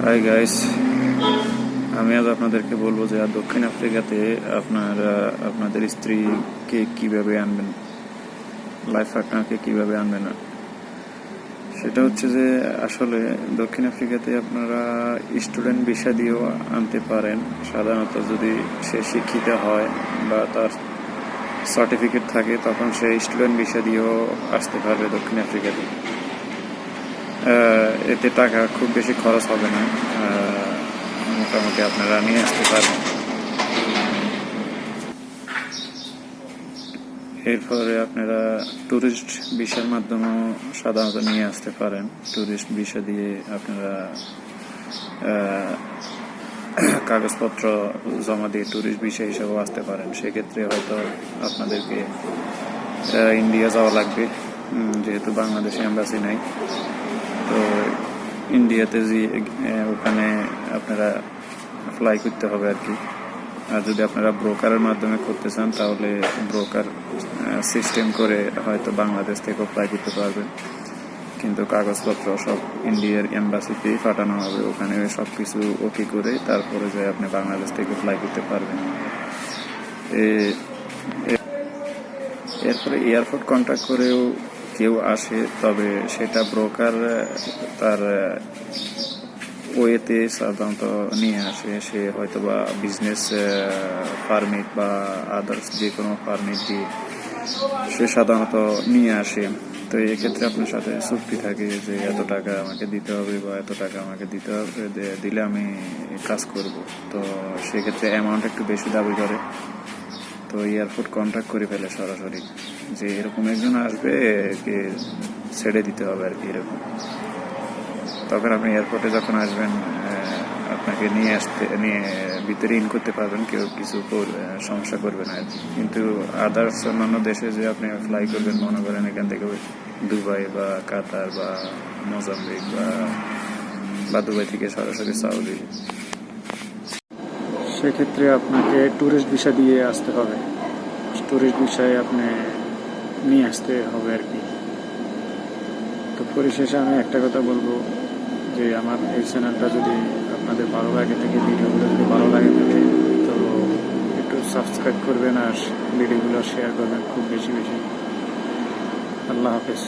Hi guys, আমি আজ আপনাদেরকে বলবো যে দক্ষিণ আফ্রিকাতে আপনাদের স্ত্রীকে কিভাবে আনবেন, লাইফ পার্টনারকে কিভাবে আনবেন। সেটা হচ্ছে যে আসলে দক্ষিণ আফ্রিকাতে আপনারা স্টুডেন্ট ভিসা দিয়েও আনতে পারেন। সাধারণত যদি সে শিক্ষিত হয় বা তার সার্টিফিকেট থাকে তখন সে স্টুডেন্ট ভিসা দিয়েও আসতে পারবে দক্ষিণ আফ্রিকাতে। এতে টাকা খুব বেশি খরচ হবে না, মোটামুটি আপনারা নিয়ে আসতে পারবেন। এরপরে আপনারা ট্যুরিস্ট ভিসার মাধ্যমেও সাধারণত নিয়ে আসতে পারেন। ট্যুরিস্ট ভিসা দিয়ে আপনারা কাগজপত্র জমা দিয়ে ট্যুরিস্ট ভিসা হিসেবেও আসতে পারেন। সেক্ষেত্রে হয়তো আপনাদেরকে ইন্ডিয়া যাওয়া লাগবে, যেহেতু বাংলাদেশে এম্বাসি নাই। তো ইন্ডিয়াতে ওখানে আপনারা ফ্লাই করতে হবে আর কি। আর যদি আপনারা ব্রোকারের মাধ্যমে করতে চান তাহলে ব্রোকার সিস্টেম করে হয়তো বাংলাদেশ থেকেও ফ্লাই করতে পারবেন, কিন্তু কাগজপত্র সব ইন্ডিয়ার এম্বাসিতেই পাঠানো হবে। ওখানে সব কিছু ওকে করে তারপরে যে আপনি বাংলাদেশ থেকে ফ্লাই করতে পারবেন। এরপরে এয়ারপোর্ট কন্ট্যাক্ট করেও কেউ আসে, তবে সেটা ব্রোকার তার ওয়েতে সাধারণত নিয়ে আসে। সে হয়তো বা বিজনেস পারমিট বা আদার্স যে কোনো পারমিট দিয়ে সে সাধারণত নিয়ে আসে। তো এক্ষেত্রে আপনার সাথে চুক্তি থাকে যে এত টাকা আমাকে দিতে হবে বা এত টাকা আমাকে দিতে হবে, দিলে আমি কাজ করব। তো সেক্ষেত্রে অ্যামাউন্ট একটু বেশি দাবি করে। তো এয়ারপোর্ট কন্ট্যাক্ট করে ফেলে সরাসরি যে এরকম একজন আসবে, একে ছেড়ে দিতে হবে আর কি, এরকম। তখন আপনি এয়ারপোর্টে যখন আসবেন আপনাকে নিয়ে ভিতরে ইন করতে পারবেন, কেউ কিছু সমস্যা করবে না। কিন্তু আদার্স অন্যান্য দেশে যে আপনি ফ্লাই করবেন, মনে করেন এখান থেকে দুবাই বা কাতার বা মোজাম্বিক বা দুবাই থেকে সরাসরি সৌদি, সেক্ষেত্রে আপনাকে ট্যুরিস্ট ভিসা দিয়ে আসতে হবে। ট্যুরিস্ট ভিসায় আপনি নিয়ে আসতে হবে আর কি। তো পরিশেষে আমি একটা কথা বলবো যে আমার এই চ্যানেলটা যদি আপনাদের ভালো লাগে থাকে, ভিডিওগুলো যদি ভালো লাগে থাকে, তো একটু সাবস্ক্রাইব করবেন আর ভিডিওগুলো শেয়ার করবেন খুব বেশি বেশি। আল্লাহ হাফেজ।